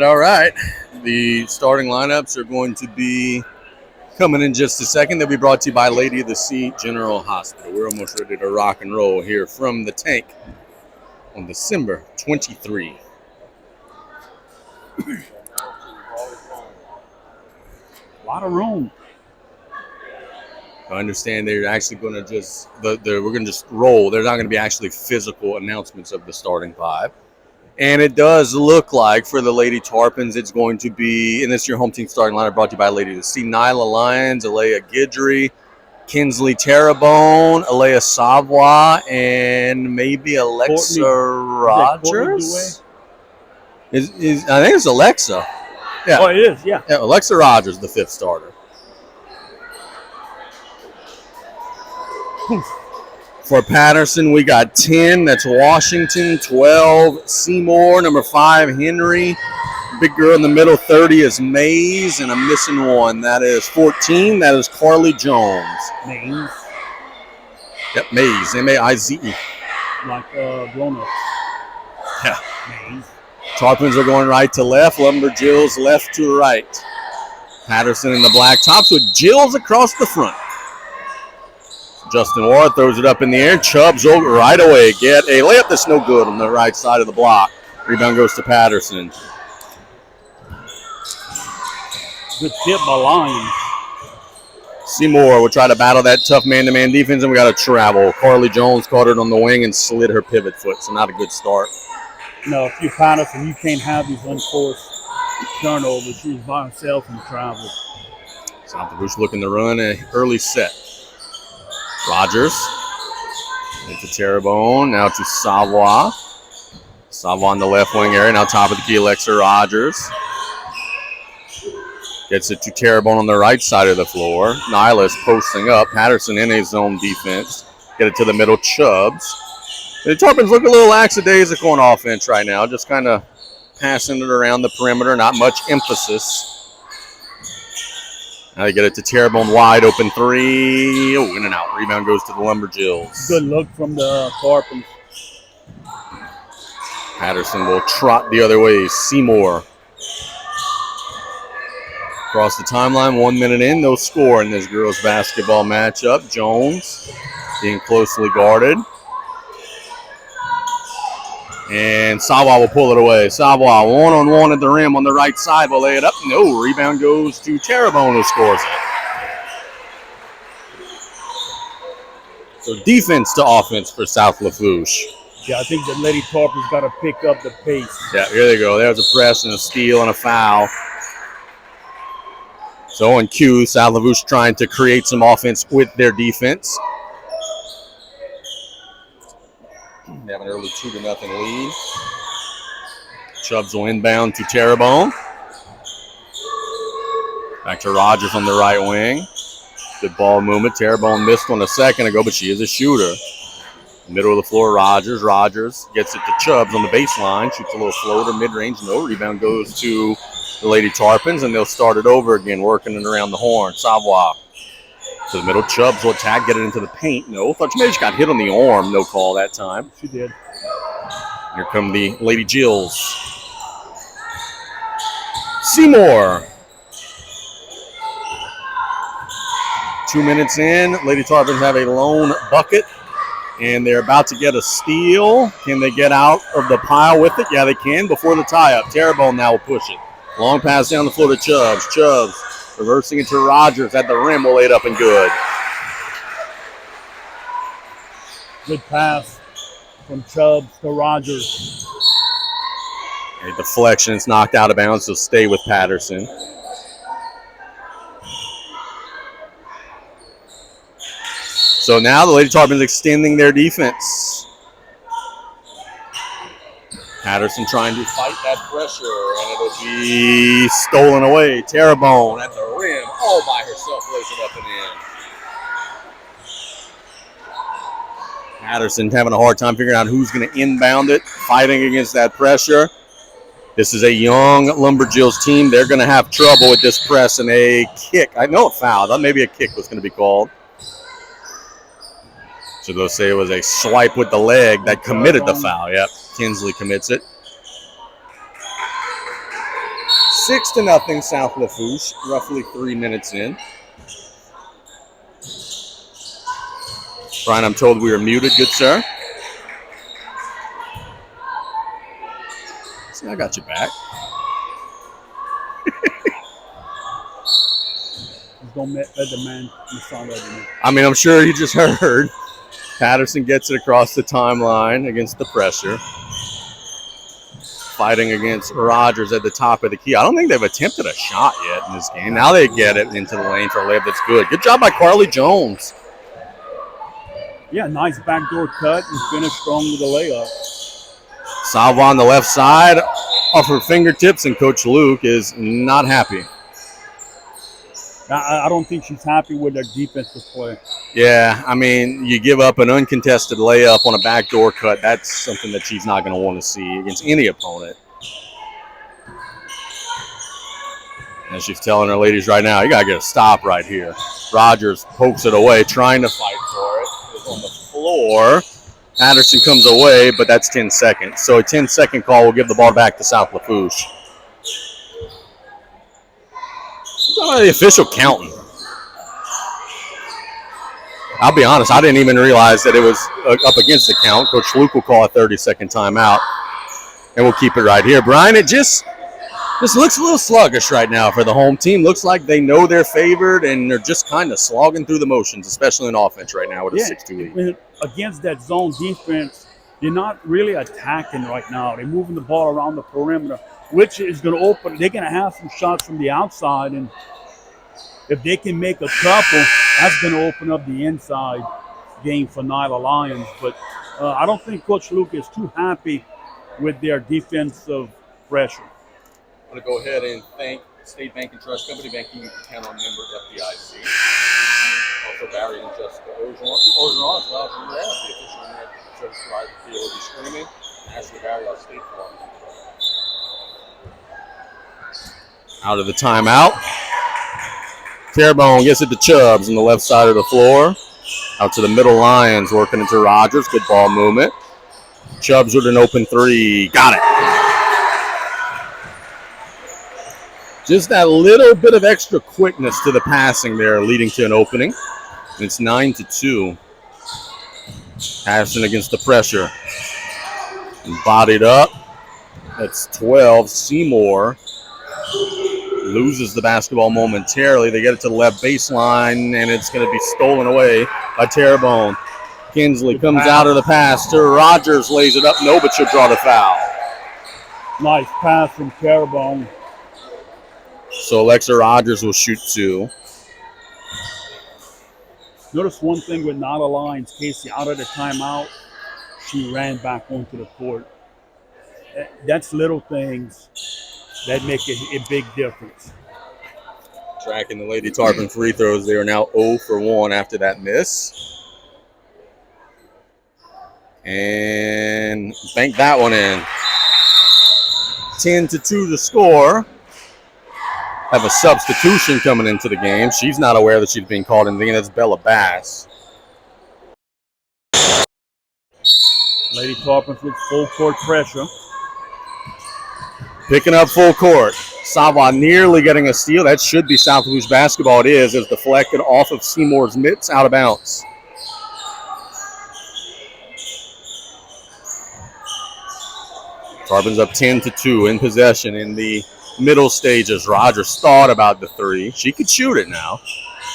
All right. The starting lineups are going to be coming in just a second. They'll be brought to you by Lady of the Sea General Hospital. We're almost ready to rock and roll here from the tank on December 23. A lot of room. I understand they're actually going to we're going to just roll. There's not going to be actually physical announcements of the starting five. And it does look like for the Lady Tarpons, it's going to be, and this is your home team starting lineup brought to you by Lady of the Sea, Nyla Lyons, Alea Guidry, Kinsley Terrebonne, Alea Savoy, and maybe Alexa Rogers. I think it's Alexa. Yeah. Oh, it is, yeah. Alexa Rogers, the fifth starter. For Patterson, we got 10. That's Washington. 12, Seymour. Number 5, Henry. Big girl in the middle, 30 is Mays. And I'm missing one. That is 14. That is Carly Jones. Mays. Yep, Mays. M-A-I-Z-E. Like grown-ups. Yeah. Mays. Tarpons are going right to left. Lumberjills left to right. Patterson in the black tops with Jills across the front. Justin Ward throws it up in the air. Chubbs over right away. Get a layup that's no good on the right side of the block. Rebound goes to Patterson. Good tip by Lyons. Seymour will try to battle that tough man-to-man defense, and we got to travel. Carly Jones caught it on the wing and slid her pivot foot, so not a good start. No, if you're Patterson, you can't have these unforced turnovers. She's by herself and travel. South Bush looking to run an early set. Rogers into Terrebonne, now to Savoy. Savoy on the left wing area, now top of the key, Alexa Rogers. Gets it to Terrebonne on the right side of the floor. Nyla is posting up. Patterson in his zone defense. Get it to the middle, Chubbs. The Tarpons look a little lackadaisical on offense right now, just kind of passing it around the perimeter, not much emphasis. Now they get it to Terrebonne, wide open three. Oh, in and out. Rebound goes to the Lumberjills. Good look from the Tarpons. Patterson will trot the other way. Seymour. Across the timeline, 1 minute in, no score in this girls' basketball matchup. Jones being closely guarded. And Savoy will pull it away. Savoy one-on-one at the rim on the right side will lay it up. No, rebound goes to Terrebonne, who scores it. So defense to offense for South Lafourche. Yeah, I think the Lady Tarpons got to pick up the pace. Yeah, here they go. There's a press and a steal and a foul. So on cue, South Lafourche trying to create some offense with their defense. They have an early 2-0 lead. Chubbs will inbound to Terrebonne. Back to Rogers on the right wing. Good ball movement. Terrebonne missed one a second ago, but she is a shooter. Middle of the floor, Rogers. Rogers gets it to Chubbs on the baseline. Shoots a little floater, mid-range. No, rebound goes to the Lady Tarpons, and they'll start it over again, working it around the horn. Savoy to the middle. Chubbs will attack, get it into the paint. No, thought she maybe just got hit on the arm. No call that time. She did. Here come the Lady Jills. Seymour. 2 minutes in, Lady Tarpons have a lone bucket, and they're about to get a steal. Can they get out of the pile with it? Yeah, they can before the tie-up. Terrebonne now will push it. Long pass down the floor to Chubbs. Chubbs reversing it to Rogers at the rim, will lay it up and good. Good pass from Chubbs to Rogers. A deflection. It's knocked out of bounds, so stay with Patterson. So now the Lady Tarpons extending their defense. Patterson trying to fight that pressure, and it'll be stolen away. Terrebonne at the rim, all by herself, lays it up and in. Patterson having a hard time figuring out who's going to inbound it, fighting against that pressure. This is a young Lumberjills team. They're going to have trouble with this press and a kick. I know a foul. Thought maybe a kick was going to be called. So they'll say it was a swipe with the leg that committed the foul. Yep, Kinsley commits it. 6-0 South Lafourche, roughly 3 minutes in. Brian, I'm told we are muted, good sir. See, I got you back. I mean, I'm sure you just heard. Patterson gets it across the timeline against the pressure. Fighting against Rogers at the top of the key. I don't think they've attempted a shot yet in this game. Now they get it into the lane for a layup that's good. Good job by Carly Jones. Yeah, nice backdoor cut and finish strong with a layup. Salva on the left side off her fingertips, and Coach Luke is not happy. I don't think she's happy with their defensive play. Yeah, I mean, you give up an uncontested layup on a backdoor cut. That's something that she's not going to want to see against any opponent. And she's telling her ladies right now, you got to get a stop right here. Rogers pokes it away, trying to fight for it. It's on the floor. Patterson comes away, but that's 10 seconds. So a 10-second call will give the ball back to South Lafourche. The official counting. I'll be honest, I didn't even realize that it was up against the count. Coach Luke will call a 30-second timeout, and we'll keep it right here. Brian, it just looks a little sluggish right now for the home team. Looks like they know they're favored, and they're just kind of slogging through the motions, especially in offense right now with a 6-2 lead. Against that zone defense, they're not really attacking right now. They're moving the ball around the perimeter, which is going to open. They're going to have some shots from the outside, and if they can make a couple, that's going to open up the inside game for Nyla Lions. But I don't think Coach Luke is too happy with their defensive pressure. I'm going to go ahead and thank State Bank and Trust Company, banking you can count on member FDIC. Also Barry and Jessica Ogeron, as well as the official service provider for the streaming. Ashley Barry on State Farm. Out of the timeout. Terrebonne gets it to Chubbs on the left side of the floor. Out to the middle, Lions working into Rogers. Good ball movement. Chubbs with an open three. Got it. Just that little bit of extra quickness to the passing there, leading to an opening. It's 9-2. Patterson against the pressure. And bodied up. That's 12. Seymour loses the basketball momentarily. They get it to the left baseline, and it's going to be stolen away by Terrebonne. Kinsley comes out of the pass to Rogers, lays it up. No, but she'll draw the foul. Nice pass from Terrebonne. So Alexa Rogers will shoot 2. Notice one thing with Nyla Lions, Casey, out of the timeout, she ran back onto the court. That's little things that make a big difference. Tracking the Lady Tarpon free throws. They are now 0 for 1 after that miss. And bank that one in. 10-2 to score. Have a substitution coming into the game. She's not aware that she's being called in the game. That's Bella Bass. Lady Tarpons with full court pressure. Picking up full court. Savoie nearly getting a steal. That should be South Lafourche basketball. It is. It's deflected off of Seymour's mitts, out of bounds. Tarpons up 10-2 in possession in the middle stages. Rogers thought about the three. She could shoot it now.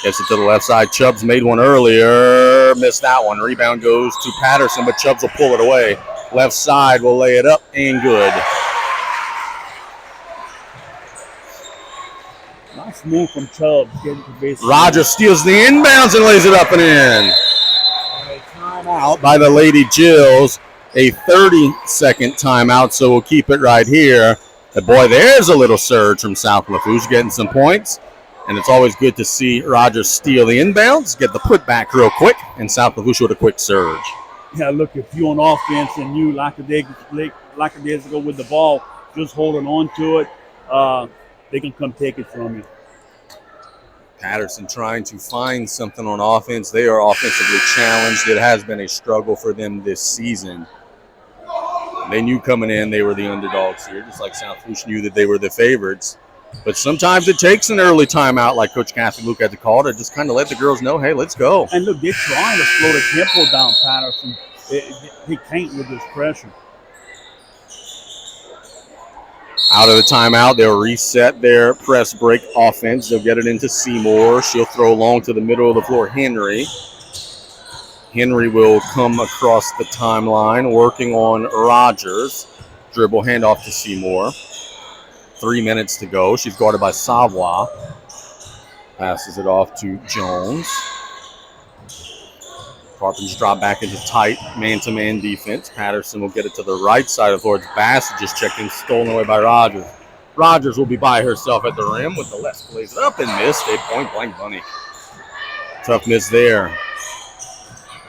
Gets it to the left side. Chubbs made one earlier. Missed that one. Rebound goes to Patterson, but Chubbs will pull it away. Left side will lay it up and good. Nice move from Chubbs. Getting to base. Rogers steals the inbounds and lays it up and in. Timeout by the Lady Jills. A 30-second timeout, so we'll keep it right here. But boy, there's a little surge from South Lafourche getting some points. And it's always good to see Rogers steal the inbounds, get the putback real quick, and South Lafourche with a quick surge. Yeah, look, if you're on offense and you lackadaisical with the ball, just holding on to it, they can come take it from you. Patterson trying to find something on offense. They are offensively challenged. It has been a struggle for them this season. They knew coming in they were the underdogs here, just like South Lafourche knew that they were the favorites. But sometimes it takes an early timeout, like Coach Kathy Luke had to call, to just kind of let the girls know, hey, let's go. And look, they're trying to slow the tempo down, Patterson. He can't with this pressure. Out of the timeout, they'll reset their press break offense. They'll get it into Seymour. She'll throw long to the middle of the floor, Henry. Henry will come across the timeline, working on Rogers. Dribble handoff to Seymour. 3 minutes to go. She's guarded by Savoie. Passes it off to Jones. Tarpons drop back into tight man-to-man defense. Patterson will get it to the right side of the floor. It's Bassett just checked in, stolen away by Rogers. Rogers will be by herself at the rim with the left, plays it up and missed. A point-blank bunny. Tough miss there.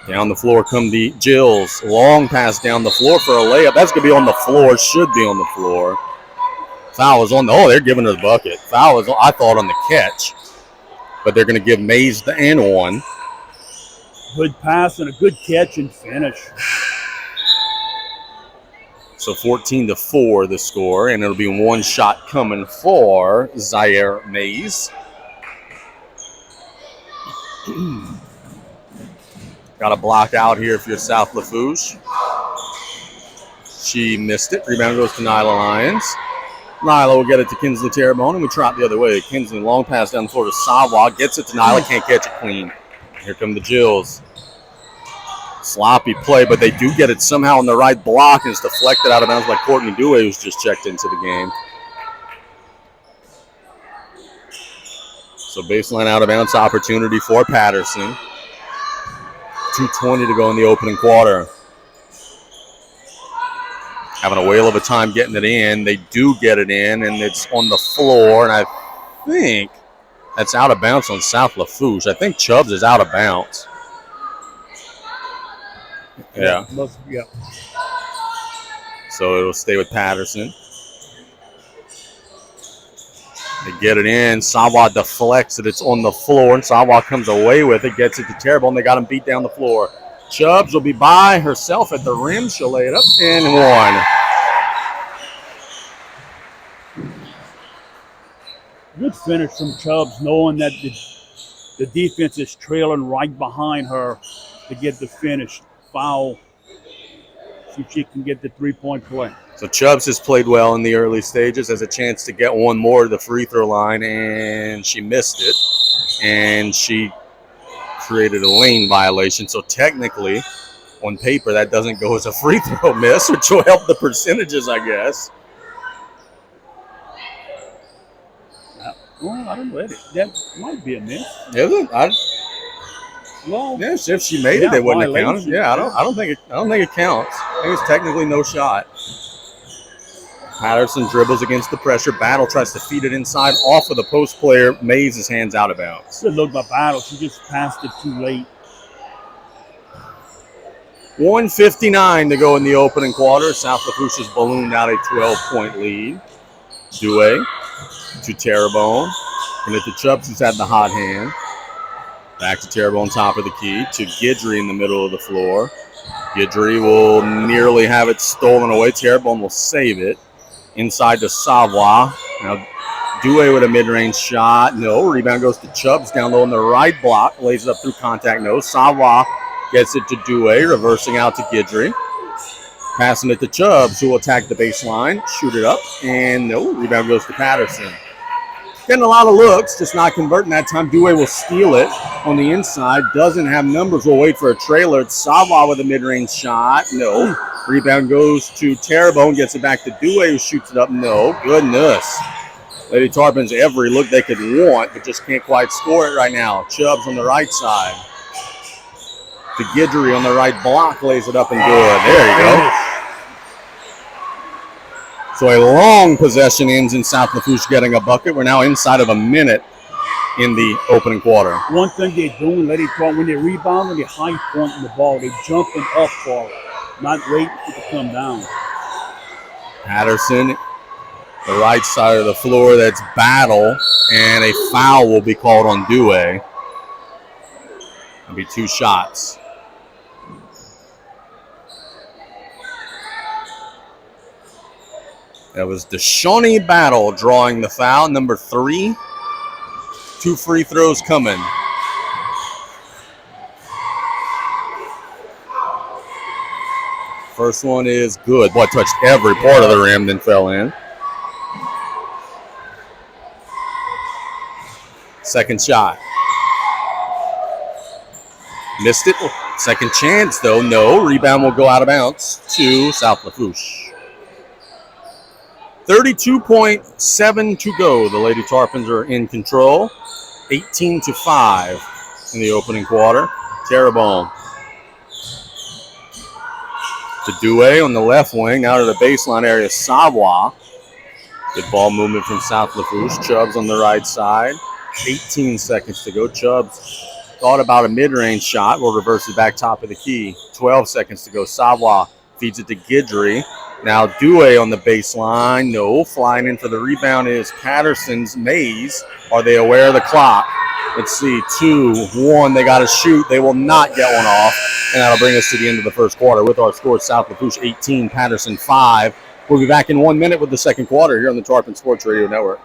Down the floor come the Jills. Long pass down the floor for a layup. That's going to be on the floor. Should be on the floor. Foul is on the, they're giving her the bucket. Foul is, I thought, on the catch. But they're going to give Mays the and one. Good pass and a good catch and finish. So 14-4 the score, and it'll be one shot coming for Zaire Mays. Got a block out here if you're South Lafourche. She missed it. Rebound goes to Nyla Lyons. Nyla will get it to Kinsley Terrebonne, and we trot the other way. Kinsley, long pass down the floor to Savoie. Gets it to Nyla, can't catch it clean. Here come the Jills. Sloppy play, but they do get it somehow on the right block, and it's deflected out of bounds by Courtney Dewey, who's just checked into the game. So baseline out of bounds opportunity for Patterson. 2:20 to go in the opening quarter. Having a whale of a time getting it in. They do get it in, and it's on the floor, and I think that's out of bounds on South Lafourche. I think Chubbs is out of bounds. Yeah. Yeah. So it'll stay with Patterson. They get it in. Savoie deflects it. It's on the floor, and Savoie comes away with it, gets it to Terrebonne. They got him beat down the floor. Chubbs will be by herself at the rim. She'll lay it up and one. Good finish from Chubbs, knowing that the defense is trailing right behind her to get the finish. Foul, so she can get the three-point play. So Chubbs has played well in the early stages, has a chance to get one more to the free throw line, and she missed it. And she created a lane violation. So technically, on paper, that doesn't go as a free throw miss, which will help the percentages, I guess. Well, I don't know. That might be a miss. Is it? Well, yes, if she made it, it wouldn't have counted. Yeah, I don't think it counts. I think it's technically no shot. Patterson dribbles against the pressure. Battle tries to feed it inside off of the post player. Mays' hands out of bounds. Good look by Battle. She just passed it too late. 1:59 to go in the opening quarter. South Lafourche has ballooned out a 12-point lead. Douay to Terrebonne. And it to Chubbs, who's had the hot hand. Back to Terrebonne, top of the key, to Guidry in the middle of the floor. Guidry will nearly have it stolen away. Terrebonne will save it. Inside to Savoie. Now Dewey with a mid-range shot. No. Rebound goes to Chubbs down low in the right block. Lays it up through contact. No. Sawa gets it to Dewey, reversing out to Guidry. Passing it to Chubbs, who will attack the baseline, shoot it up, and no. Rebound goes to Patterson. Getting a lot of looks, just not converting that time. Dewey will steal it on the inside. Doesn't have numbers. We'll wait for a trailer. It's Sawa with a mid-range shot. No. Rebound goes to Terrebonne. Gets it back to Dewey, who shoots it up. No. Goodness. Lady Tarpons every look they could want, but just can't quite score it right now. Chubbs on the right side. To Guidry on the right block. Lays it up and good. There you go. So a long possession ends in South Lafourche getting a bucket. We're now inside of a minute in the opening quarter. One thing they're doing, Lady Tarpons, when they rebound, when they're high pointing the ball, they're jumping up for it, not waiting for it to come down. Patterson, the right side of the floor, that's battle, and a foul will be called on Dewey. It'll be 2 shots. That was Deshawnee Battle drawing the foul, number 3. 2 free throws coming. First one is good. Boy, touched every part of the rim, then fell in. Second shot. Missed it. Second chance, though. No. Rebound will go out of bounds to South Lafourche. 32.7 to go. The Lady Tarpons are in control. 18-5 in the opening quarter. Terrebonne. To Dewey on the left wing. Out of the baseline area, Sawa. Good ball movement from South Lafourche. Chubbs on the right side. 18 seconds to go. Chubbs thought about a mid-range shot. We'll reverse it back top of the key. 12 seconds to go. Sawa feeds it to Guidry. Now Dewey on the baseline. No. Flying in for the rebound is Patterson's Mays. Are they aware of the clock? Let's see. 2, 1. They got to shoot. They will not get one off. And that'll bring us to the end of the first quarter with our score: South Lafourche 18, Patterson 5. We'll be back in 1 minute with the second quarter here on the Tarpon Sports Radio Network.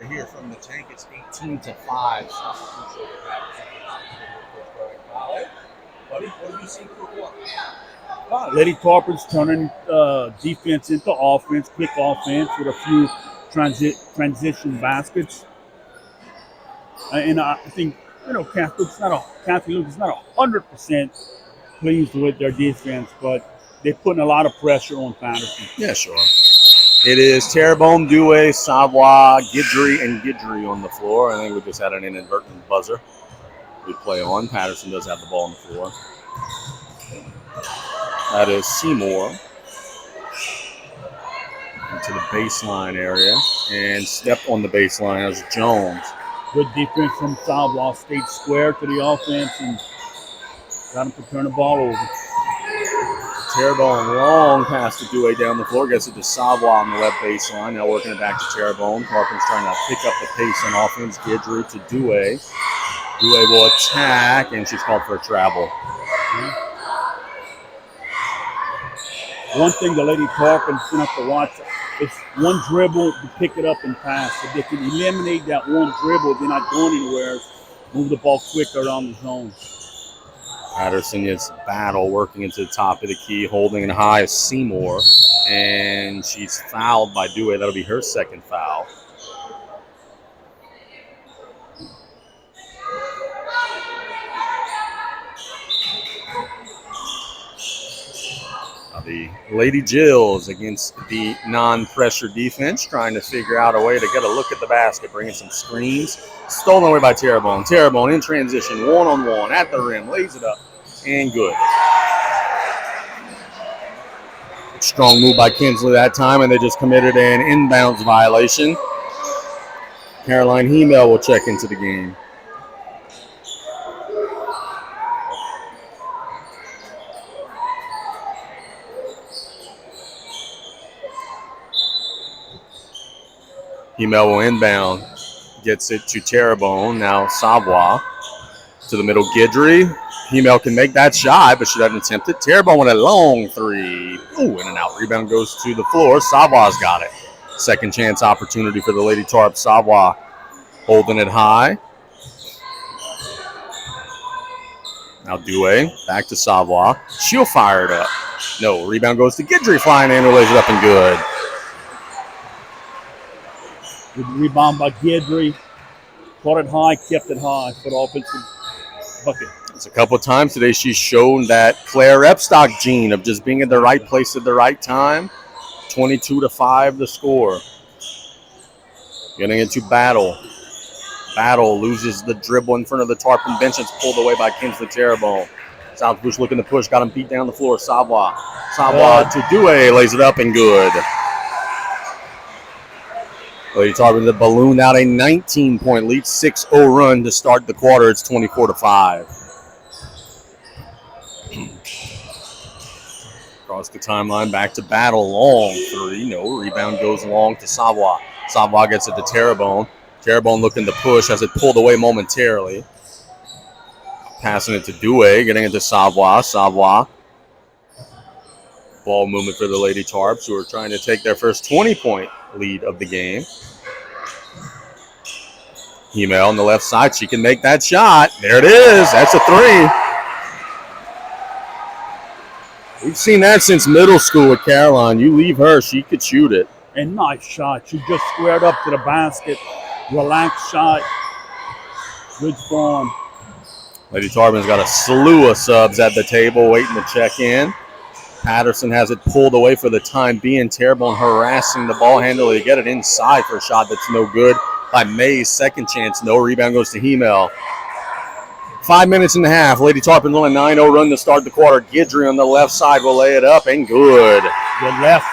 Here from the tank, it's 18-5. Buddy, what do you see for what? Lady Tarpons turning defense into offense, quick offense with a few transition baskets. And I think, Kathy Luke is not 100% pleased with their defense, but they're putting a lot of pressure on Patterson. Yeah, sure. It is Terrebonne, Dewey, Sawa, Guidry, and Guidry on the floor. I think we just had an inadvertent buzzer. We play on. Patterson does have the ball on the floor. That is Seymour into the baseline area. And step on the baseline as Jones. Good defense from Sawa. Stayed square to the offense and got him to turn the ball over. Terrebonne, long pass to Dewey down the floor. Gets it to Sawa on the left baseline. Now working it back to Terrebonne. Tarpons trying to pick up the pace on offense. Guidry to Dewey. Dewey will attack, and she's called for a travel. One thing the Lady Tarpons going to have to watch is one dribble to pick it up and pass. If they can eliminate that one dribble, they're not going anywhere. Move the ball quick around the zone. Patterson gets Battle working into the top of the key, holding it high as Seymour. And she's fouled by Dewey. That'll be her second foul. The Lady Jills against the non-pressure defense, trying to figure out a way to get a look at the basket, bringing some screens. Stolen away by Terrebonne. Terrebonne in transition, one-on-one at the rim, lays it up, and good. Strong move by Kinsley that time, and they just committed an inbounds violation. Caroline Hemel will check into the game. Hemel will inbound. Gets it to Terrebonne. Now Savoie to the middle. Guidry. Hemel can make that shot, but she doesn't attempt it. Terrebonne with a long three. Ooh, in and out. Rebound goes to the floor. Savoie's got it. Second chance opportunity for the Lady Tarp. Savoie holding it high. Now Dewey. Back to Savoie. She'll fire it up. No. Rebound goes to Guidry. Flying in, lays it up and good. Good rebound by Guidry. Caught it high, kept it high for the offensive bucket. It's a couple of times today she's shown that Claire Epstock gene of just being in the right place at the right time. 22-5 the score. Getting into Battle. Battle loses the dribble in front of the Tarpon bench. It's pulled away by Kinsley Terrebonne. South Bush looking to push. Got him beat down the floor. Savoie. Savoie to Dewey. Lays it up and good. Lady Tarpon the balloon out a 19-point lead. 6-0 run to start the quarter. It's 24-5. Across the timeline, back to Battle. Long three. No. Rebound goes long to Savoie. Savoie gets it to Terrebonne. Terrebonne looking to push as it pulled away momentarily. Passing it to Dewey. Getting it to Savoie. Savoie. Ball movement for the Lady Tarps, who are trying to take their first 20-point lead of the game. Hemel on the left side. She can make that shot. There it is. That's a three. We've seen that since middle school with Caroline. You leave her, she could shoot it. And nice shot. She just squared up to the basket. Relaxed shot. Good form. Lady Tarpon's got a slew of subs at the table waiting to check in. Patterson has it pulled away for the time being. Terrebonne harassing the ball handler to get it inside for a shot that's no good by Mays. Second chance, no. Rebound goes to Hemel. 5 minutes and a half. Lady Tarpon on a 9-0 run to start the quarter. Guidry on the left side will lay it up and good. Good left.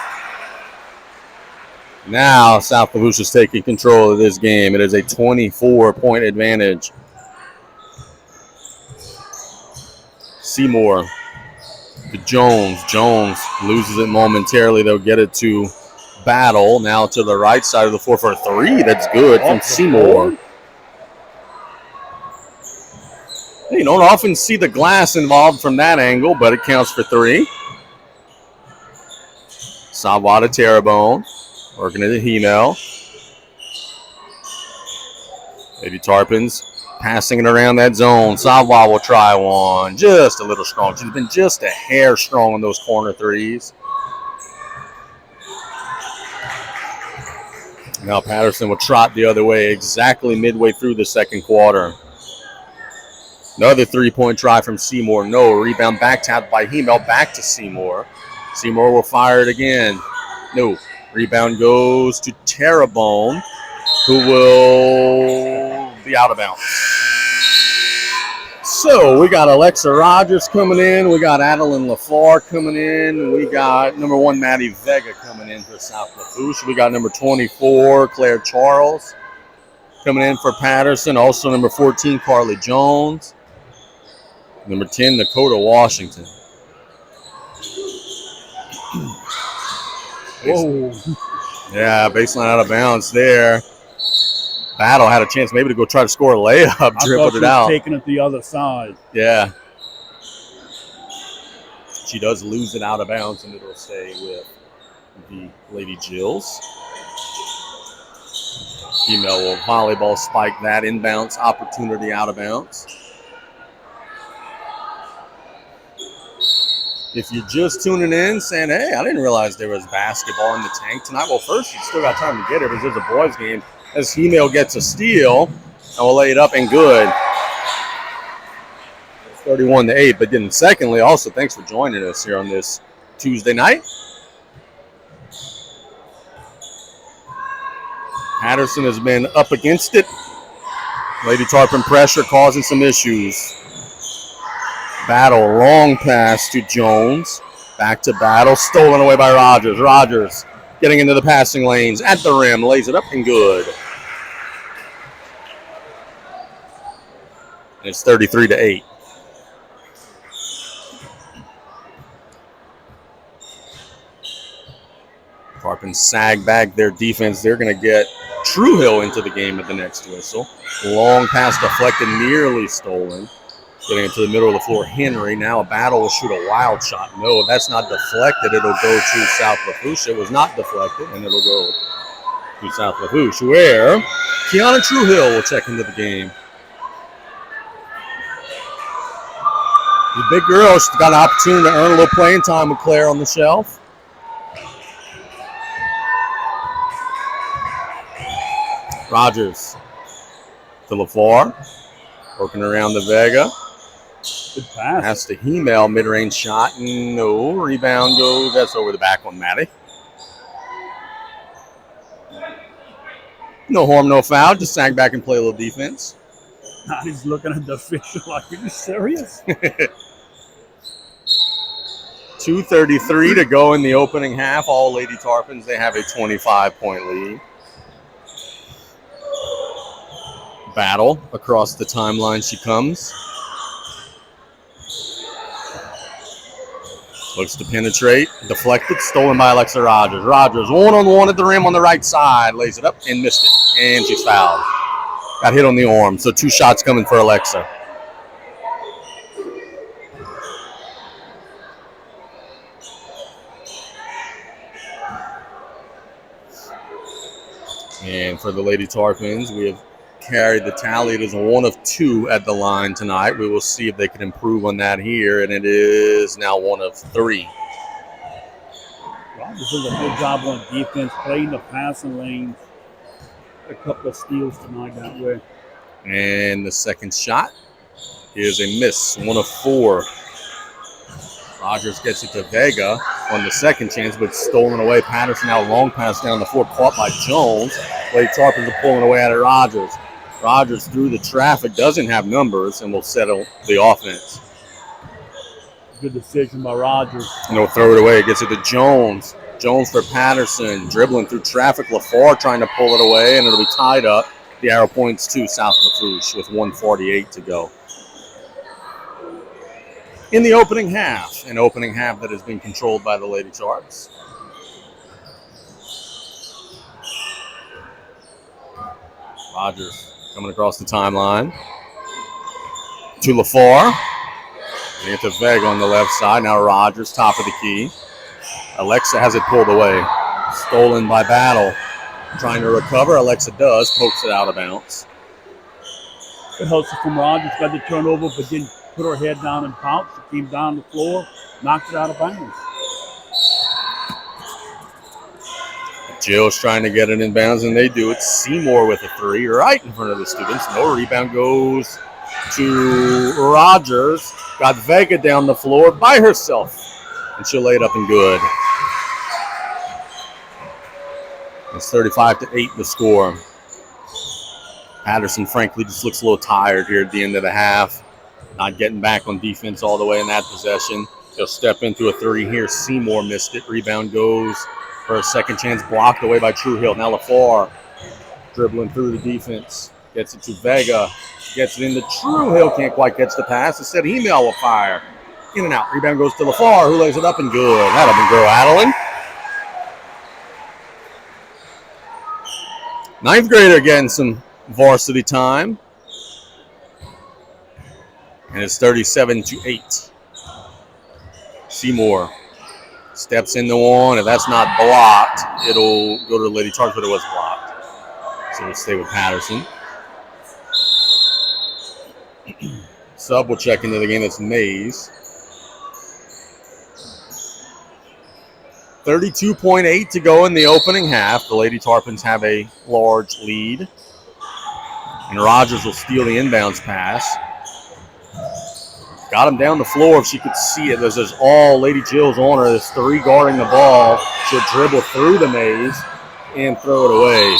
Now South Volusia's taking control of this game. It is a 24-point advantage. Seymour to Jones. Jones loses it momentarily. They'll get it to Battle. Now to the right side of the floor for a three. That's good from Seymour. You don't often see the glass involved from that angle, but it counts for three. Savoie to Terrebonne. Working into Hemel. Lady Tarpons passing it around that zone. Savoie will try one. Just a little strong. She's been just a hair strong on those corner threes. Now Patterson will trot the other way exactly midway through the second quarter. Another three-point try from Seymour. No. Rebound back tapped by Hemel. Back to Seymour. Seymour will fire it again. No. Rebound goes to Terrebonne, who will be out of bounds. So we got Alexa Rogers coming in. We got Adeline LaFar coming in. We got number 1, Maddie Vega coming in for South Lafourche. We got number 24, Claire Charles coming in for Patterson. Also number 14, Carly Jones. Number 10, Dakota Washington. Whoa. Yeah, baseline out of bounds there. Battle had a chance maybe to go try to score a layup, dribbled it out. Taking it the other side. Yeah. She does lose it out of bounds, and it'll stay with the Lady Jills. Hemel will volleyball spike that inbounds opportunity out of bounds. If you're just tuning in saying, hey, I didn't realize there was basketball in the tank tonight. Well, first, you still got time to get it because there's a boys game as Female gets a steal and will lay it up and good. 31-8. But then secondly, also, thanks for joining us here on this Tuesday night. Patterson has been up against it. Lady Tarpon pressure causing some issues. Battle, long pass to Jones. Back to Battle, stolen away by Rogers. Rogers getting into the passing lanes at the rim, lays it up and good. And it's 33-8. Tarpon sag back their defense. They're going to get True Hill into the game at the next whistle. Long pass deflected, nearly stolen. Getting into the middle of the floor, Henry. Now a Battle will shoot a wild shot. No, that's not deflected. It'll go to South Lafourche. It was not deflected, and it'll go to South Lafourche, where Kiana Truehill will check into the game. The big girl, she's got an opportunity to earn a little playing time with Claire on the shelf. Rogers to LaFar, working around the Vega. Good pass. Pass to Hemel, mid-range shot. No, rebound goes. That's over the back on Maddie. No harm, no foul. Just sag back and play a little defense. Now he's looking at the official like, are you serious? 2:33 to go in the opening half. All Lady Tarpons, they have a 25-point lead. Battle across the timeline she comes. Looks to penetrate. Deflected. Stolen by Alexa Rogers. Rogers one-on-one at the rim on the right side. Lays it up and missed it. And she's fouled. Got hit on the arm. So 2 shots coming for Alexa. And for the Lady Tarpons, we have carried the tally. It is 1 of 2 at the line tonight. We will see if they can improve on that here, and it is now 1 of 3. Rogers does a good job on defense, playing the passing lanes. A couple of steals tonight that way. And the second shot is a miss, 1 of 4. Rogers gets it to Vega on the second chance, but stolen away. Patterson now long pass down the floor, caught by Jones. Lady Tarpons are pulling away at it. Rogers. Rogers through the traffic, doesn't have numbers, and will settle the offense. Good decision by Rogers. And he'll throw it away. Gets it to Jones. Jones for Patterson. Dribbling through traffic. LaFar trying to pull it away, and it'll be tied up. The arrow points to South Lafourche with 1:48 to go. In the opening half, an opening half that has been controlled by the Lady Tarps. Rogers coming across the timeline to LaFar. They get to Vega on the left side. Now Rogers, top of the key. Alexa has it pulled away. Stolen by Battle. Trying to recover. Alexa does. Pokes it out of bounds. Good hustle from Rogers. Got the turnover, but didn't put her head down and pounce. She came down the floor, knocked it out of bounds. Jill's trying to get it in bounds, and they do it. Seymour with a 3 right in front of the students. No rebound goes to Rogers. Got Vega down the floor by herself, and she'll lay it up and good. It's 35-8 the score. Patterson, frankly, just looks a little tired here at the end of the half. Not getting back on defense all the way in that possession. They'll step into a 3 here. Seymour missed it. Rebound goes for a second chance, blocked away by Truehill. Now LaFar dribbling through the defense. Gets it to Vega. Gets it into Truehill. Can't quite catch the pass. Instead, Hemel will fire. In and out. Rebound goes to LaFar, who lays it up and good. That'll be Girl Adeline. 9th grader getting some varsity time. And it's 37-8. Seymour steps into one. If that's not blocked, it'll go to Lady Tarpons, but it was blocked. So we'll stay with Patterson. Sub will check into the game. That's Mays. 32.8 to go in the opening half. The Lady Tarpons have a large lead. And Rogers will steal the inbounds pass. Got him down the floor if she could see it. There's all Lady Jill's on her. There's 3 guarding the ball. She'll dribble through the maze and throw it away.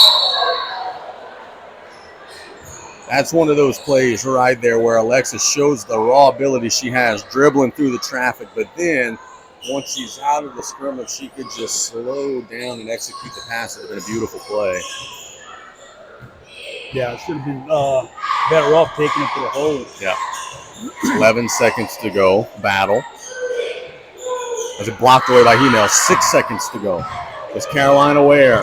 That's one of those plays right there where Alexis shows the raw ability she has dribbling through the traffic, but then once she's out of the scrimmage, she could just slow down and execute the pass. It would have been a beautiful play. Yeah, it should have been better off taking it to the hole. Yeah. 11 seconds to go. Battle. As it blocked away by Hemel. 6 seconds to go. Is Carolina Ware.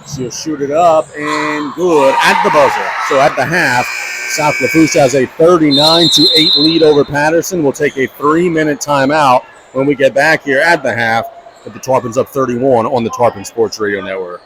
She'll shoot it up and good at the buzzer. So at the half, South Lafourche has a 39-8 lead over Patterson. We'll take a 3-minute timeout when we get back here at the half. With the Tarpons up 31 on the Tarpon Sports Radio Network.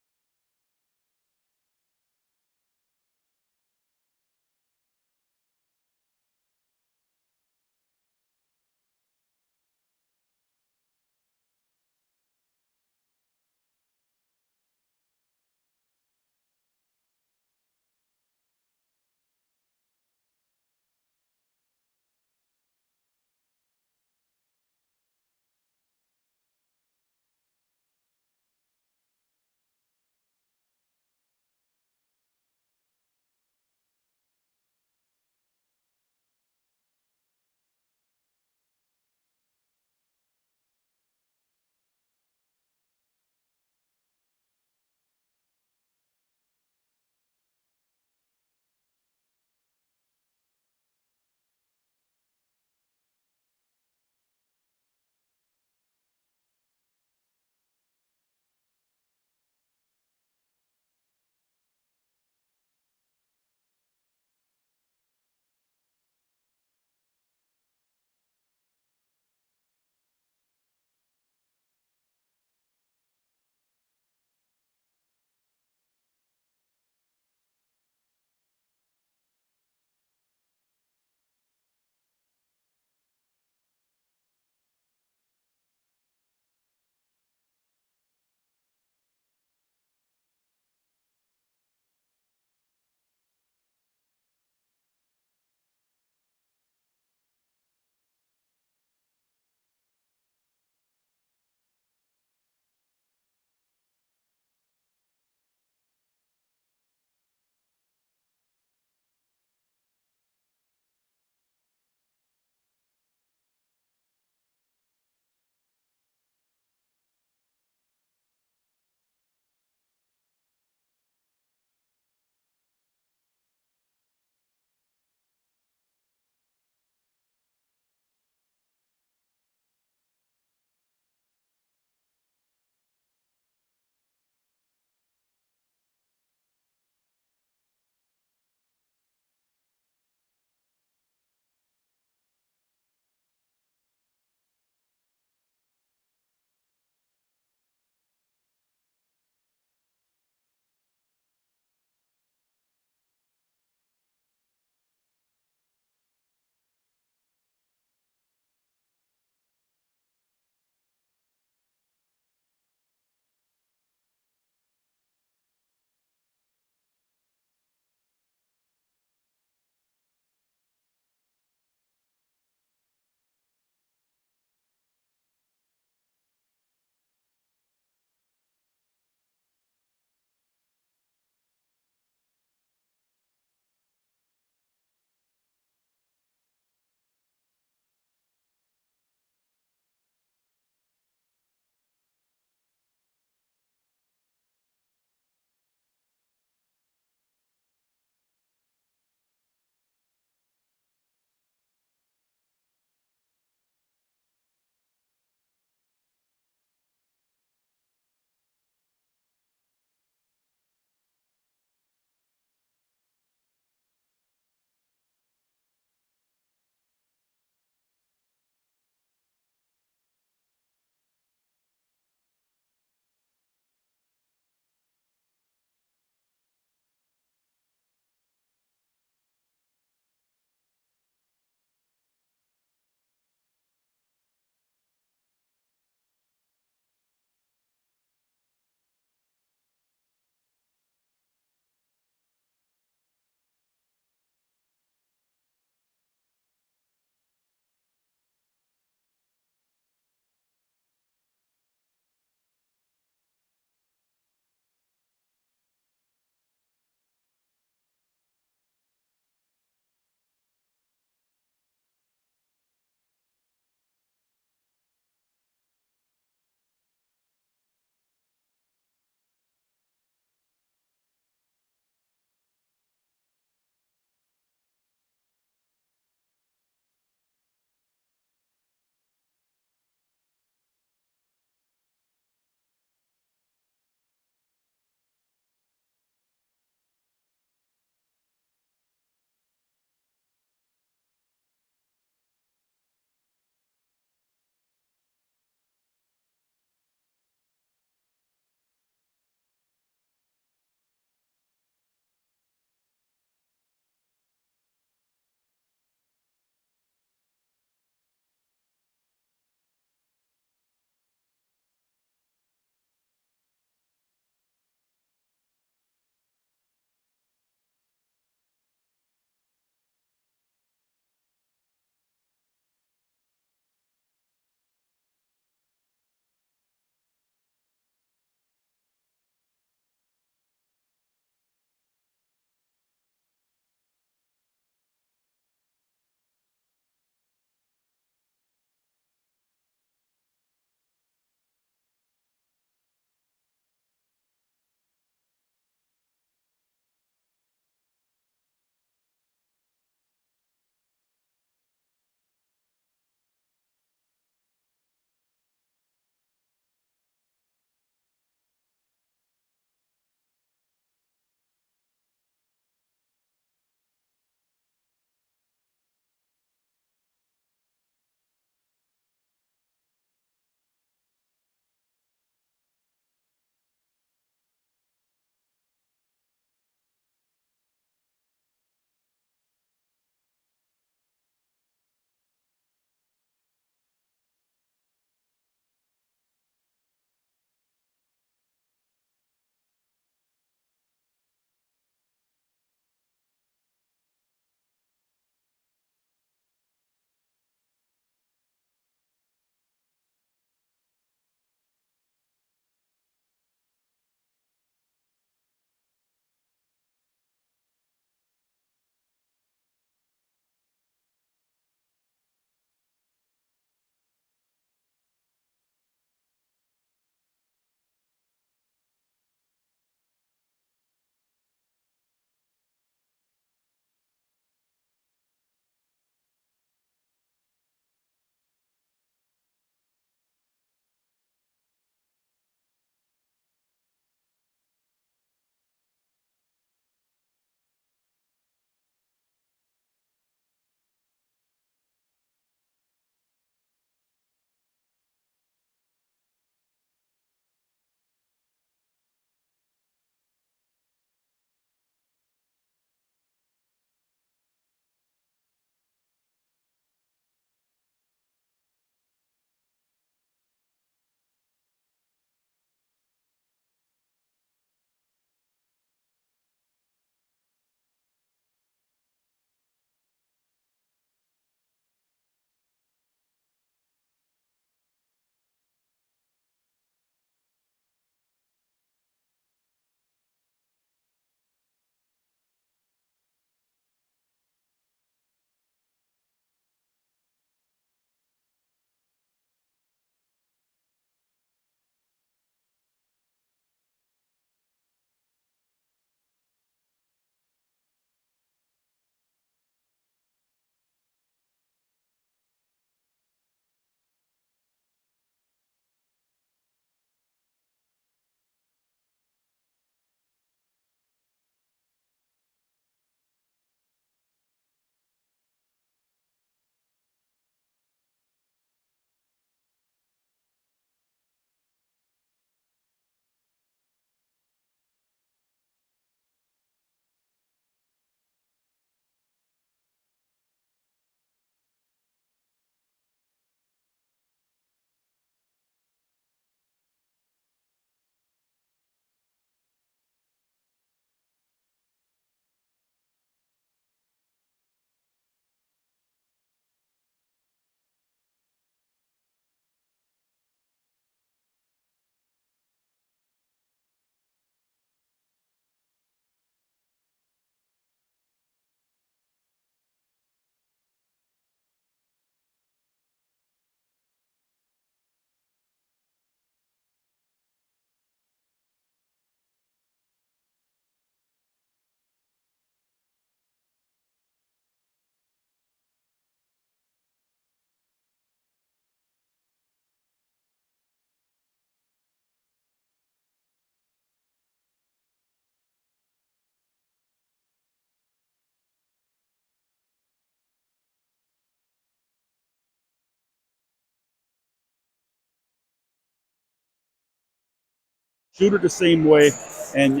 shoot it the same way, and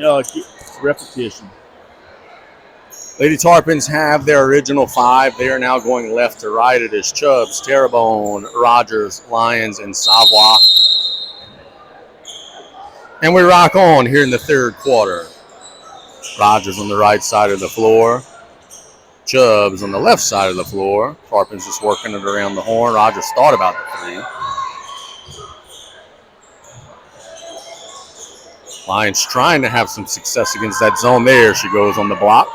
repetition. Lady Tarpons have their original 5. They are now going left to right. It is Chubbs, Terrebonne, Rogers, Lyons, and Savoie. And we rock on here in the third quarter. Rogers on the right side of the floor. Chubbs on the left side of the floor. Tarpons just working it around the horn. Rogers thought about the 3. Lyons trying to have some success against that zone. There she goes on the block.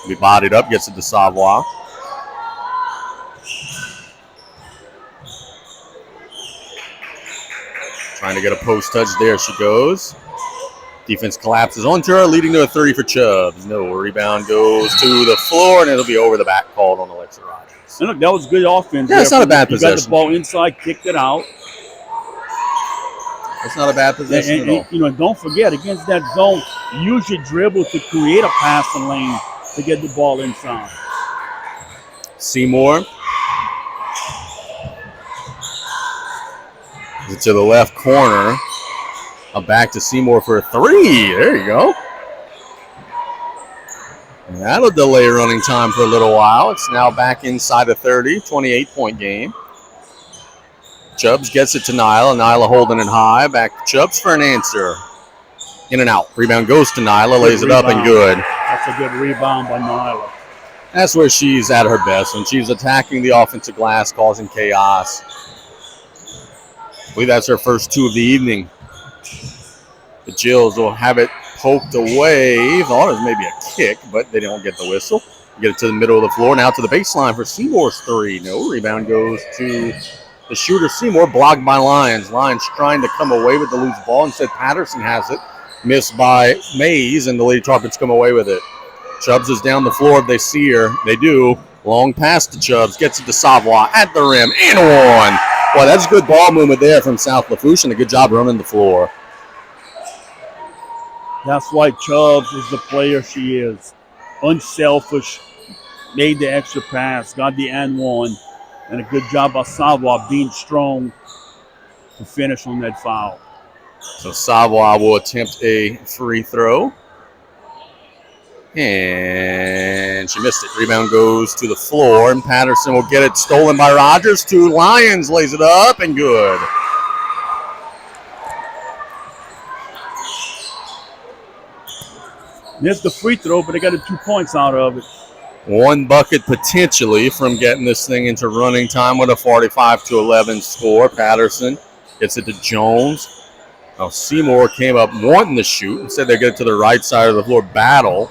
Be bodied up, gets it to Savoie. Trying to get a post touch. There she goes. Defense collapses onto her, leading to a 30 for Chubbs. No, rebound goes to the floor, and it'll be over the back, called on Alexa Rogers. And look, that was good offense. Yeah, it's not a bad possession. You got the ball inside, kicked it out. It's not a bad possession at all. You know, don't forget, against that zone, use your dribble to create a passing lane to get the ball inside. Seymour. To the left corner. Back to Seymour for a 3. There you go. And that'll delay running time for a little while. It's now back inside the 30, 28-point game. Chubbs gets it to Nyla. Nyla holding it high. Back to Chubbs for an answer. In and out. Rebound goes to Nyla. Lays it up and good. That's a good rebound by Nyla. That's where she's at her best, when she's attacking the offensive glass, causing chaos. I believe that's her first 2 of the evening. The Jills will have it poked away. Thought it was maybe a kick, but they don't get the whistle. Get it to the middle of the floor. Now to the baseline for Seymour's 3. No, rebound goes to the shooter. Seymour, blocked by Lyons. Lyons trying to come away with the loose ball. Instead, Patterson has it. Missed by Mays, and the Lady Tarpons come away with it. Chubbs is down the floor. If they see her, they do. Long pass to Chubbs. Gets it to Savoie at the rim. And 1. Well, that's good ball movement there from South Lafourche, and a good job running the floor. That's why Chubbs is the player she is. Unselfish. Made the extra pass. Got the and 1. And a good job by Savoie being strong to finish on that foul. So Savoie will attempt a free throw. And she missed it. Rebound goes to the floor, and Patterson will get it stolen by Rogers to Lyons. Lays it up, and good. Missed the free throw, but they got the 2 points out of it. 1 bucket potentially from getting this thing into running time with a 45-11 score. Patterson gets it to Jones. Now Seymour came up wanting to shoot. Instead, they get it to the right side of the floor. Battle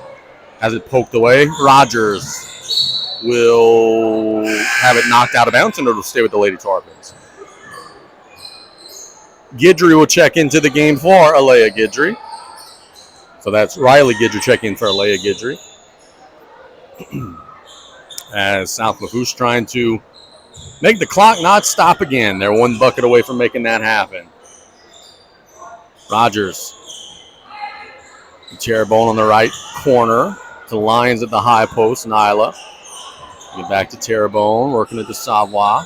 has it poked away. Rogers will have it knocked out of bounds, and it'll stay with the Lady Tarpons. Guidry will check into the game for Alea Guidry. So that's Riley Guidry checking in for Alea Guidry. As South Lafourche trying to make the clock not stop again. They're 1 bucket away from making that happen. Rogers. Terrebonne on the right corner. To Lyons at the high post. Nyla. Get back to Terrebonne. Working it to Savoie.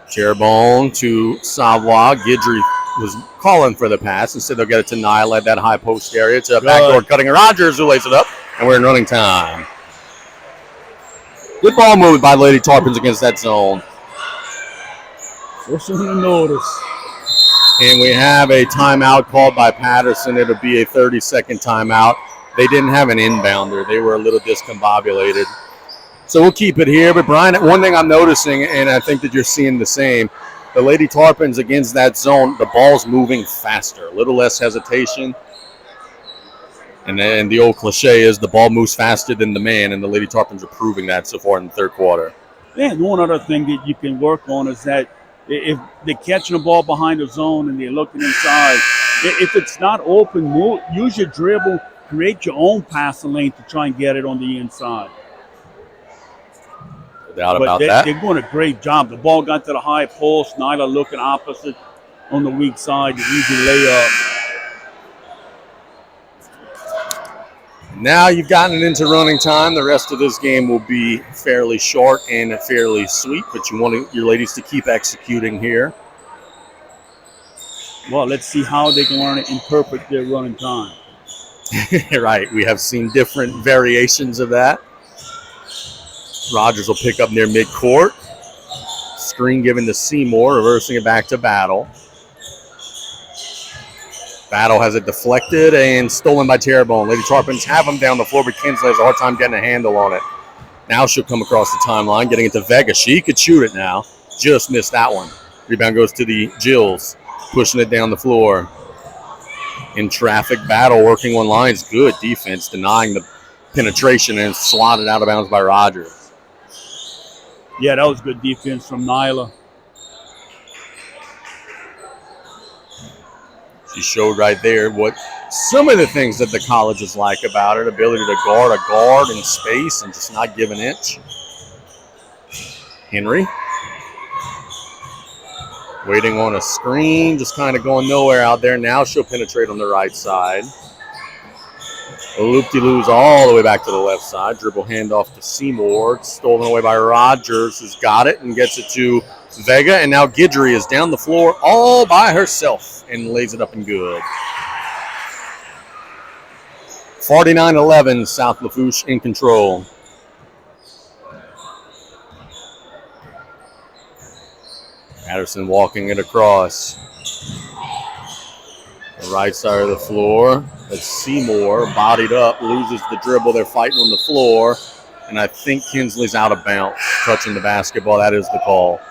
Terrebonne to Savoie. Guidry was calling for the pass. Instead, they'll get it to Nyla at that high post area. To backdoor cutting Rogers, who lays it up. And we're in running time. Good ball movement by Lady Tarpons against that zone. First one to notice. And we have a timeout called by Patterson. It'll be a 30-second timeout. They didn't have an inbounder. They were a little discombobulated. So we'll keep it here. But, Brian, one thing I'm noticing, and I think that you're seeing the same, the Lady Tarpons against that zone, the ball's moving faster. A little less hesitation. And then the old cliche is the ball moves faster than the man, and the Lady Tarpons are proving that so far in the third quarter. Yeah, and one other thing that you can work on is that if they're catching the ball behind the zone and they're looking inside, if it's not open, use your dribble, create your own passing lane to try and get it on the inside. No doubt about that. They're doing a great job. The ball got to the high post. Nyla looking opposite on the weak side. The easy layup. Now you've gotten it into running time. The rest of this game will be fairly short and fairly sweet, but you want your ladies to keep executing here. Well, let's see how they're going to interpret their running time. Right, we have seen different variations of that. Rogers will pick up near midcourt. Screen given to Seymour, reversing it back to Battle. Battle has it deflected and stolen by Terrebonne. Lady Tarpons have him down the floor, but Kinsley has a hard time getting a handle on it. Now she'll come across the timeline, getting it to Vega. She could shoot it now. Just missed that one. Rebound goes to the Jills, pushing it down the floor. In traffic, Battle working on lines. Good defense, denying the penetration and swatted out of bounds by Rogers. Yeah, that was good defense from Nyla. She showed right there what some of the things that the colleges like about her, ability to guard a guard in space and just not give an inch. Henry waiting on a screen, just kind of going nowhere out there. Now she'll penetrate on the right side. A loop-de-loos all the way back to the left side. Dribble handoff to Seymour. Stolen away by Rogers, who's got it and gets it to Vega. And now Guidry is down the floor all by herself and lays it up and good. 49-11, South Lafourche in control. Patterson walking it across. The right side of the floor. That's Seymour, bodied up, loses the dribble. They're fighting on the floor. And I think Kinsley's out of bounds, touching the basketball. That is the call.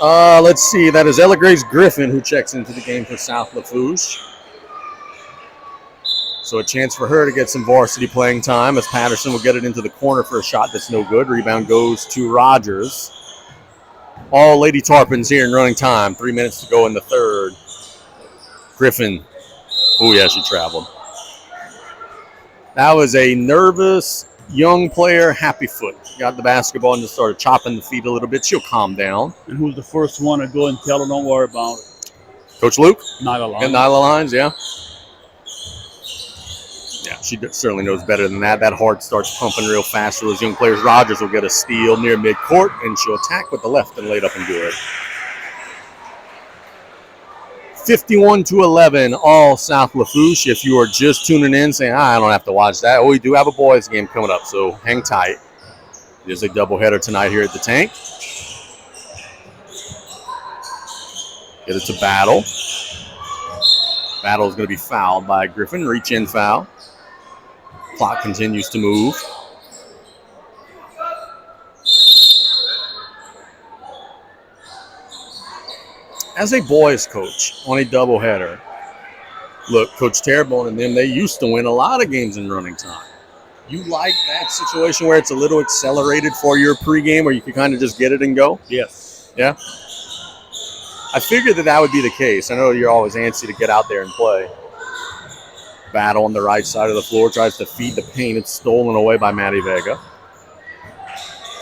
Let's see. That is Ella Grace Griffin who checks into the game for South Lafourche. So a chance for her to get some varsity playing time as Patterson will get it into the corner for a shot that's no good. Rebound goes to Rogers. All Lady Tarpons here in running time. 3 minutes to go in the third. Griffin. Oh, yeah, she traveled. That was a nervous young player, happy foot. Got the basketball and just started chopping the feet a little bit. She'll calm down. And who's the first one to go and tell her, don't worry about it? Coach Luke? Nyla Lyons. And Nyla Lyons, yeah. Yeah, she certainly knows better than that. That heart starts pumping real fast for those young players. Rogers will get a steal near midcourt, and she'll attack with the left and lay it up and good. 51-11, all South Lafourche. If you are just tuning in saying, I don't have to watch that. Oh, we do have a boys game coming up, so hang tight. There's a doubleheader tonight here at the Tank. Get it to Battle. Battle is going to be fouled by Griffin. Reach-in foul. Clock continues to move. As a boys coach on a doubleheader, look, Coach Terrebonne and them, they used to win a lot of games in running time. You like that situation where it's a little accelerated for your pregame where you can kind of just get it and go? Yes. Yeah? I figured that would be the case. I know you're always antsy to get out there and play. Battle on the right side of the floor, tries to feed the paint. It's stolen away by Maddie Vega.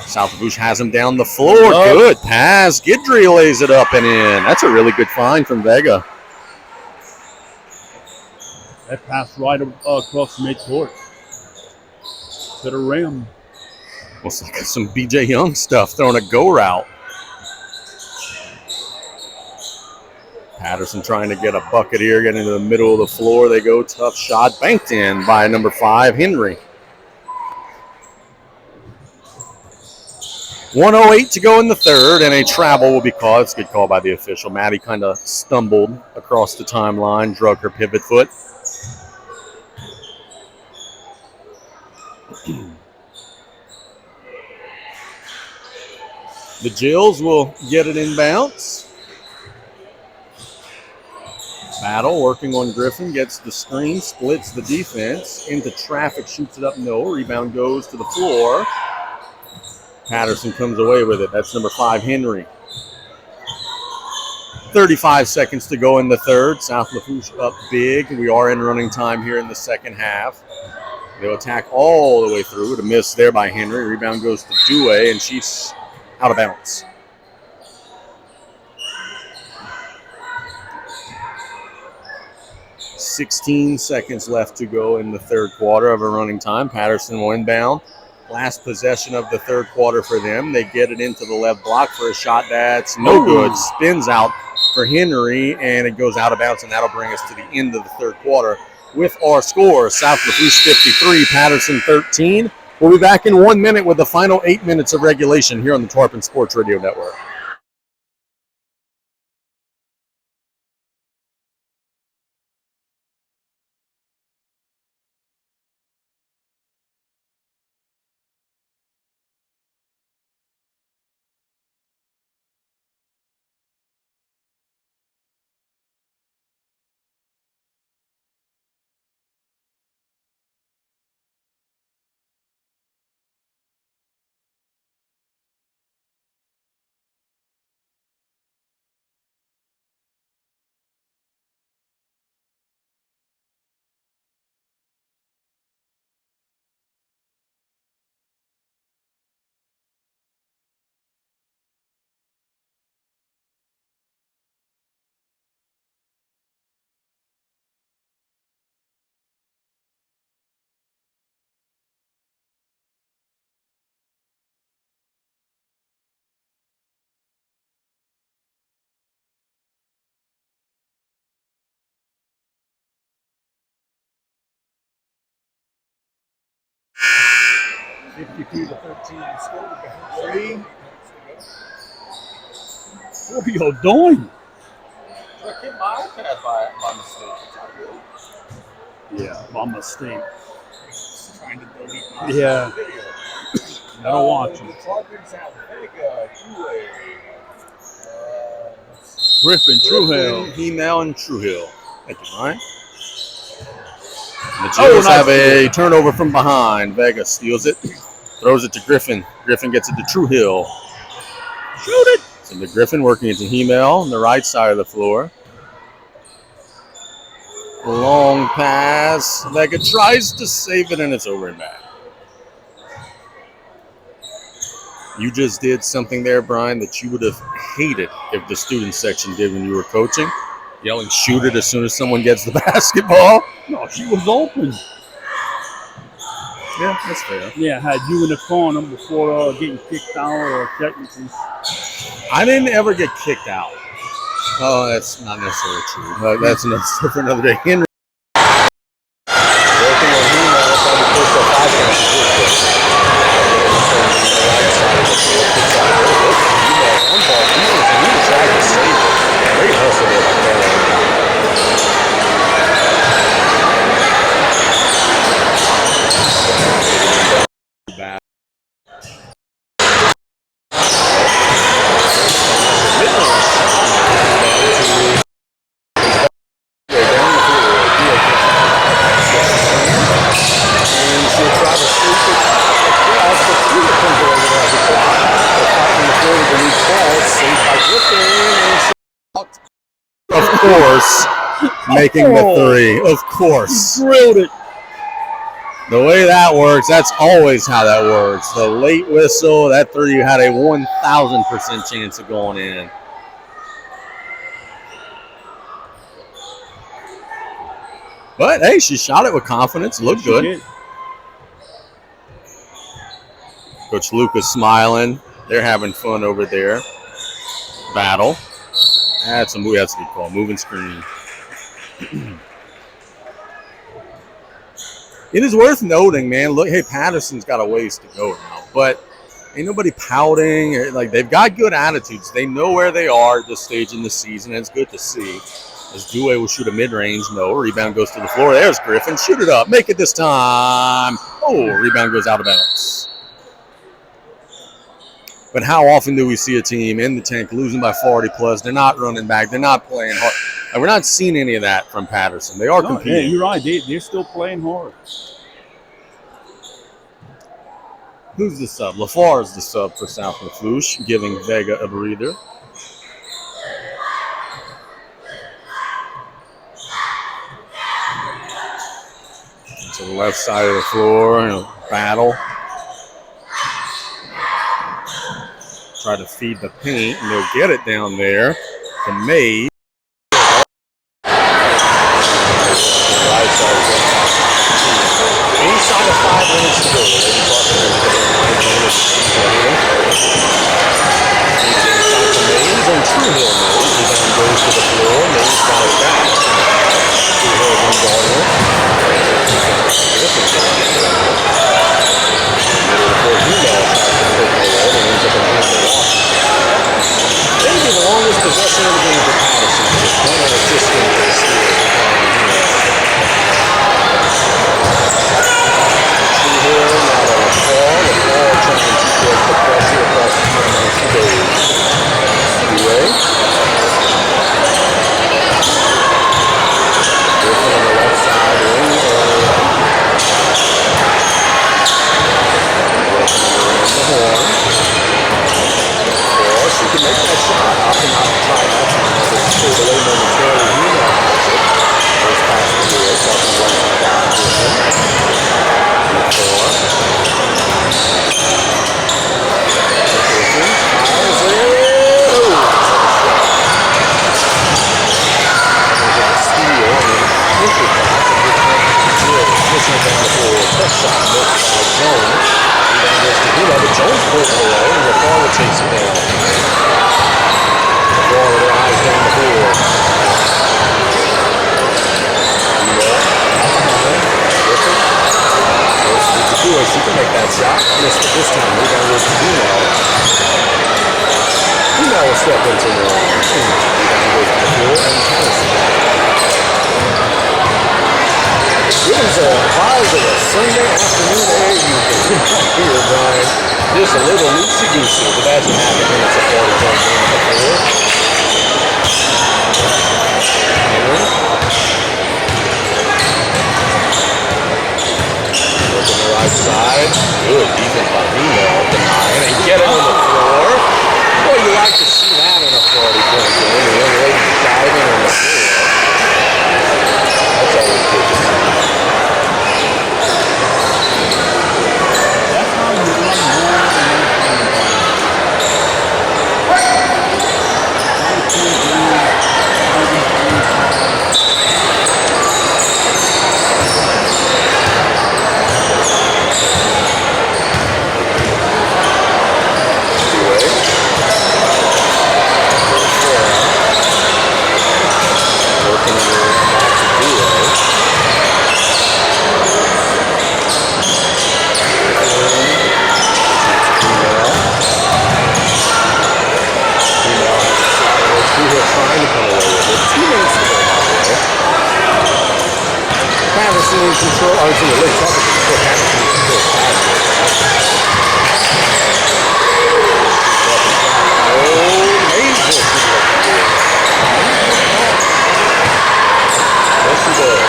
South Lafourche has him down the floor. Good pass. Guidry lays it up and in. That's a really good find from Vega. That passed right across midcourt to the rim. Looks like some B.J. Young stuff, throwing a go route. Patterson trying to get a bucket here, getting into the middle of the floor. They go, tough shot, banked in by number 5, Henry. 1:08 to go in the third, and a travel will be called. It's a good call by the official. Maddie kind of stumbled across the timeline, drug her pivot foot. The Jills will get it inbounds. Battle working on Griffin, gets the screen, splits the defense, into traffic, shoots it up, no. Rebound goes to the floor. Patterson comes away with it. That's number 5, Henry. 35 seconds to go in the third. South Lafourche up big. We are in running time here in the second half. They'll attack all the way through. A miss there by Henry. Rebound goes to Due, and she's out of bounds. .16 seconds left to go in the third quarter of a running time. Patterson will inbound. Last possession of the third quarter for them. They get it into the left block for a shot that's no good. Spins out for Henry, and it goes out of bounds, and that'll bring us to the end of the third quarter with our score. South Lafourche 53, Patterson 13. We'll be back in 1 minute with the final 8 minutes of regulation here on the Tarpon Sports Radio Network. What are you doing? I hit my iPad by mistake. Yeah, by mistake. Trying to delete my Yeah. video. Gotta watch it. Tarpons have Vega, Griffin, Truehill. Hemel, and Truehill. Thank you, Ryan. The Jewels have a turnover from behind. Vega steals it, throws it to Griffin. Griffin gets it to Truehill. Shoot it! So the Griffin working it to Hemel on the right side of the floor. Long pass. Vega tries to save it, and it's over and back. You just did something there, Brian, that you would have hated if the student section did when you were coaching. Yelling, shoot it as soon as someone gets the basketball. No, she was open. Yeah, that's fair. Yeah, had you in the corner before getting kicked out or technically. I didn't ever get kicked out. Oh, that's not necessarily true. That's for another day. Henry. Working on Hemel, trying to push the 5 count. Of course, making the three. Of course. Drilled it. The way that works, that's always how that works. The late whistle, that three had a 1,000% chance of going in. But, hey, she shot it with confidence. It looked good. Did. Coach Lucas smiling. They're having fun over there. Battle. That's a good call. Moving screen. It is worth noting, man. Look, hey, Patterson's got a ways to go now, but ain't nobody pouting. Like, they've got good attitudes. They know where they are at this stage in the season, and it's good to see. As Dewey will shoot a mid-range, no. Rebound goes to the floor. There's Griffin. Shoot it up. Make it this time. Oh, rebound goes out of bounds. But how often do we see a team in the tank losing by 40 plus? They're not running back. They're not playing hard. And we're not seeing any of that from Patterson. They are competing. Yeah, you're right. They're still playing hard. Who's the sub? LaFar is the sub for South Lafourche, giving Vega a breather. To the left side of the floor, battle. Try to feed the paint, and they'll get it down there to May. Inside of 5 minutes to go. court below, and LaFar will chase it down. LaFar with her eyes down the board. She can make that shot. Missed it this time. Rebound goes to Female. Female will step into the rebound goes to the floor and Patterson. Gives a vibes of a Sunday afternoon air you can hear, Brian. Just a little loosey-goosey, but that's what happens when it's a 40-point game on the floor. Right side, good defense by Female, denying and get it on the floor. Boy, you like to see that in a 40-point game. The young lady diving on the floor. That's always good to see. That's how you run more Patterson in control. Oh, it's in the left pocket. Patterson in control. Major. Yes, she does.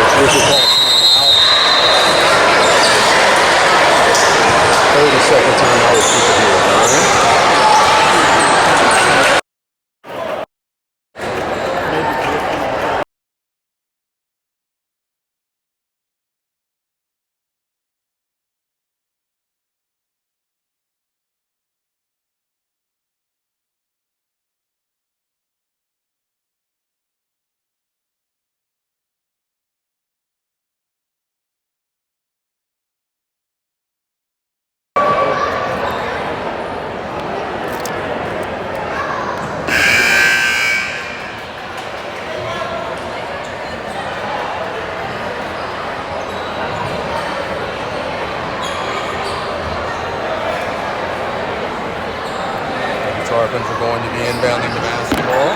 It's Richard Paul timeout. 30-second timeout with people here, Brian. Tarpons are going to be inbounding the basketball.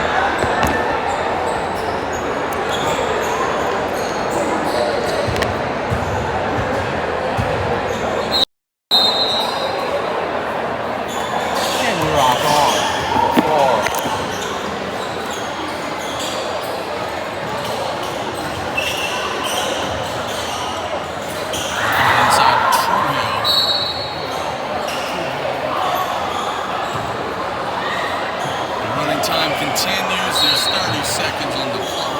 And rock on. Inside True Hill. Time continues. There's 30 seconds on the clock.